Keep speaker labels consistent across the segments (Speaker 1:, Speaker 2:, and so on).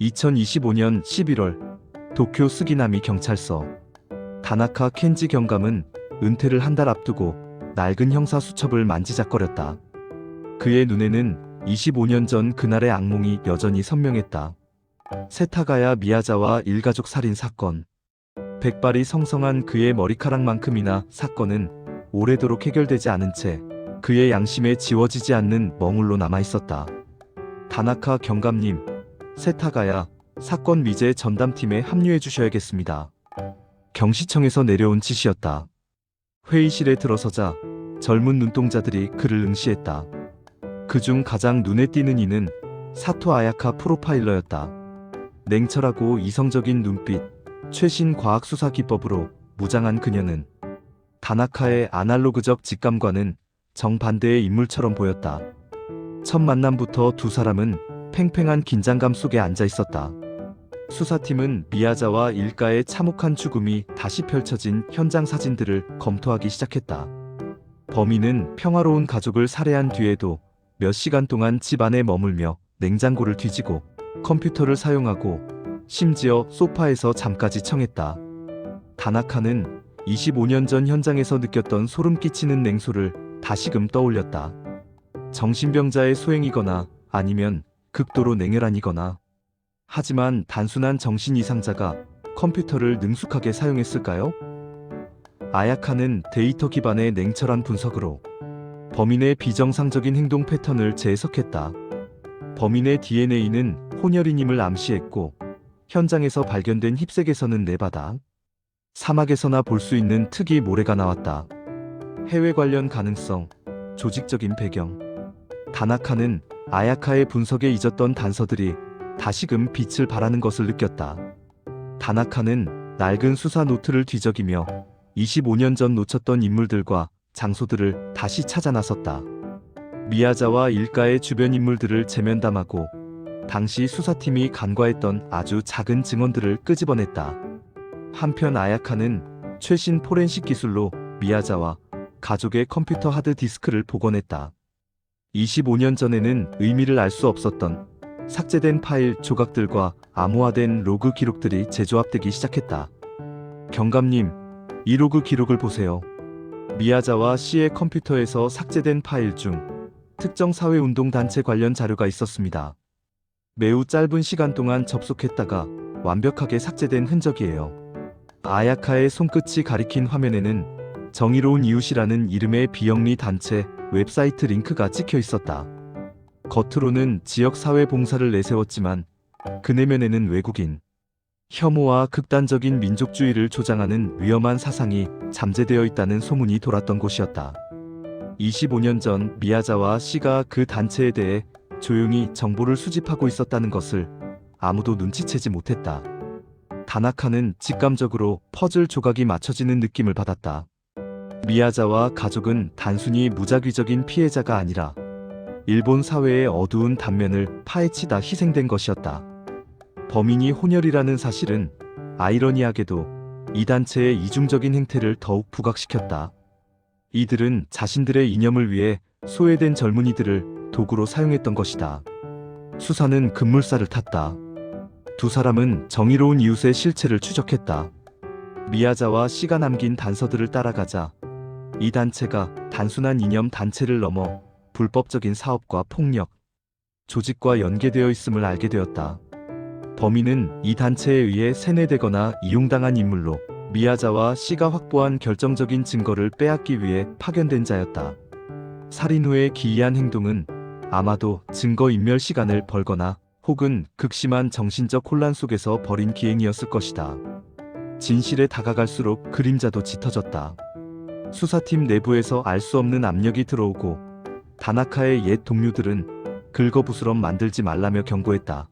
Speaker 1: 2025년 11월 도쿄 스기나미 경찰서. 다나카 켄지 경감은 은퇴를 한 달 앞두고 낡은 형사 수첩을 만지작거렸다. 그의 눈에는 25년 전 그날의 악몽이 여전히 선명했다. 세타가야 미야자와 일가족 살인 사건. 백발이 성성한 그의 머리카락만큼이나 사건은 오래도록 해결되지 않은 채 그의 양심에 지워지지 않는 멍울로 남아있었다. 다나카 경감님, 세타가야 사건 미제 전담팀에 합류해 주셔야겠습니다. 경시청에서 내려온 지시였다. 회의실에 들어서자 젊은 눈동자들이 그를 응시했다. 그중 가장 눈에 띄는 이는 사토 아야카 프로파일러였다. 냉철하고 이성적인 눈빛, 최신 과학 수사 기법으로 무장한 그녀는 다나카의 아날로그적 직감과는 정반대의 인물처럼 보였다. 첫 만남부터 두 사람은 팽팽한 긴장감 속에 앉아 있었다. 수사팀은 미야자와 일가의 참혹한 죽음이 다시 펼쳐진 현장 사진들을 검토하기 시작했다. 범인은 평화로운 가족을 살해한 뒤에도 몇 시간 동안 집 안에 머물며 냉장고를 뒤지고 컴퓨터를 사용하고 심지어 소파에서 잠까지 청했다. 다나카는 25년 전 현장에서 느꼈던 소름 끼치는 냉소를 다시금 떠올렸다. 정신병자의 소행이거나 아니면 극도로 냉혈한이거나. 하지만 단순한 정신 이상자가 컴퓨터를 능숙하게 사용했을까요? 아야카는 데이터 기반의 냉철한 분석으로 범인의 비정상적인 행동 패턴을 재해석했다. 범인의 DNA는 혼혈인임을 암시했고 현장에서 발견된 힙색에서는 네바다, 사막에서나 볼 수 있는 특이 모래가 나왔다. 해외 관련 가능성, 조직적인 배경. 다나카는 아야카의 분석에 잊었던 단서들이 다시금 빛을 발하는 것을 느꼈다. 다나카는 낡은 수사 노트를 뒤적이며 25년 전 놓쳤던 인물들과 장소들을 다시 찾아 나섰다. 미야자와 일가의 주변 인물들을 재면담하고 당시 수사팀이 간과했던 아주 작은 증언들을 끄집어냈다. 한편 아야카는 최신 포렌식 기술로 미야자와 가족의 컴퓨터 하드 디스크를 복원했다. 25년 전에는 의미를 알 수 없었던 삭제된 파일 조각들과 암호화된 로그 기록들이 재조합되기 시작했다. 경감님, 이 로그 기록을 보세요. 미야자와 씨의 컴퓨터에서 삭제된 파일 중 특정 사회운동단체 관련 자료가 있었습니다. 매우 짧은 시간 동안 접속했다가 완벽하게 삭제된 흔적이에요. 아야카의 손끝이 가리킨 화면에는 정의로운 이웃이라는 이름의 비영리 단체 웹사이트 링크가 찍혀 있었다. 겉으로는 지역사회 봉사를 내세웠지만 그 내면에는 외국인 혐오와 극단적인 민족주의를 조장하는 위험한 사상이 잠재되어 있다는 소문이 돌았던 곳이었다. 25년 전 미야자와 씨가 그 단체에 대해 조용히 정보를 수집하고 있었다는 것을 아무도 눈치채지 못했다. 다나카는 직감적으로 퍼즐 조각이 맞춰지는 느낌을 받았다. 미야자와 가족은 단순히 무작위적인 피해자가 아니라 일본 사회의 어두운 단면을 파헤치다 희생된 것이었다. 범인이 혼혈이라는 사실은 아이러니하게도 이 단체의 이중적인 행태를 더욱 부각시켰다. 이들은 자신들의 이념을 위해 소외된 젊은이들을 도구로 사용했던 것이다. 수사는 급물살을 탔다. 두 사람은 정의로운 이웃의 실체를 추적했다. 미야자와 씨가 남긴 단서들을 따라가자 이 단체가 단순한 이념 단체를 넘어 불법적인 사업과 폭력, 조직과 연계되어 있음을 알게 되었다. 범인은 이 단체에 의해 세뇌되거나 이용당한 인물로 미야자와 씨가 확보한 결정적인 증거를 빼앗기 위해 파견된 자였다. 살인 후의 기이한 행동은 아마도 증거인멸 시간을 벌거나 혹은 극심한 정신적 혼란 속에서 벌인 기행이었을 것이다. 진실에 다가갈수록 그림자도 짙어졌다. 수사팀 내부에서 알 수 없는 압력이 들어오고 다나카의 옛 동료들은 긁어부스럼 만들지 말라며 경고했다.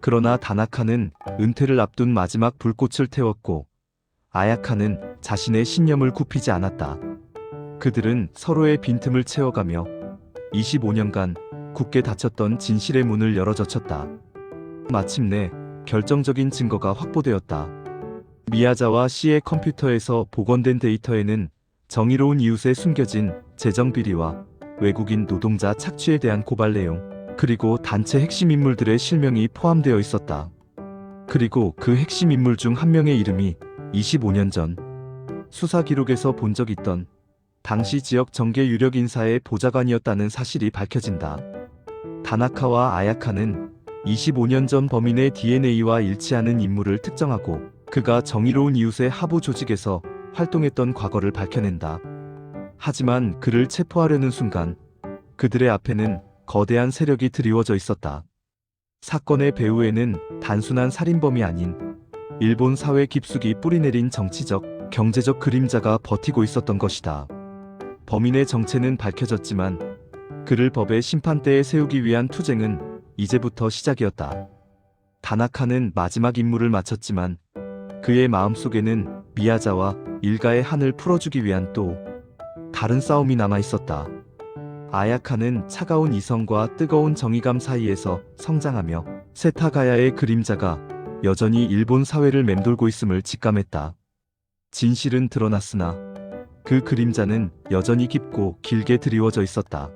Speaker 1: 그러나 다나카는 은퇴를 앞둔 마지막 불꽃을 태웠고 아야카는 자신의 신념을 굽히지 않았다. 그들은 서로의 빈틈을 채워가며 25년간 굳게 닫혔던 진실의 문을 열어젖혔다. 마침내 결정적인 증거가 확보되었다. 미야자와 씨의 컴퓨터에서 복원된 데이터에는 정의로운 이웃에 숨겨진 재정 비리와 외국인 노동자 착취에 대한 고발 내용, 그리고 단체 핵심 인물들의 실명이 포함되어 있었다. 그리고 그 핵심 인물 중 한 명의 이름이 25년 전 수사 기록에서 본 적 있던 당시 지역 정계 유력 인사의 보좌관이었다는 사실이 밝혀진다. 다나카와 아야카는 25년 전 범인의 DNA와 일치하는 인물을 특정하고 그가 정의로운 이웃의 하부 조직에서 활동했던 과거를 밝혀낸다. 하지만 그를 체포하려는 순간 그들의 앞에는 거대한 세력이 드리워져 있었다. 사건의 배후에는 단순한 살인범이 아닌 일본 사회 깊숙이 뿌리내린 정치적, 경제적 그림자가 버티고 있었던 것이다. 범인의 정체는 밝혀졌지만 그를 법의 심판대에 세우기 위한 투쟁은 이제부터 시작이었다. 다나카는 마지막 임무를 마쳤지만 그의 마음속에는 미야자와 일가의 한을 풀어주기 위한 또 다른 싸움이 남아 있었다. 아야카는 차가운 이성과 뜨거운 정의감 사이에서 성장하며 세타가야의 그림자가 여전히 일본 사회를 맴돌고 있음을 직감했다. 진실은 드러났으나 그 그림자는 여전히 깊고 길게 드리워져 있었다.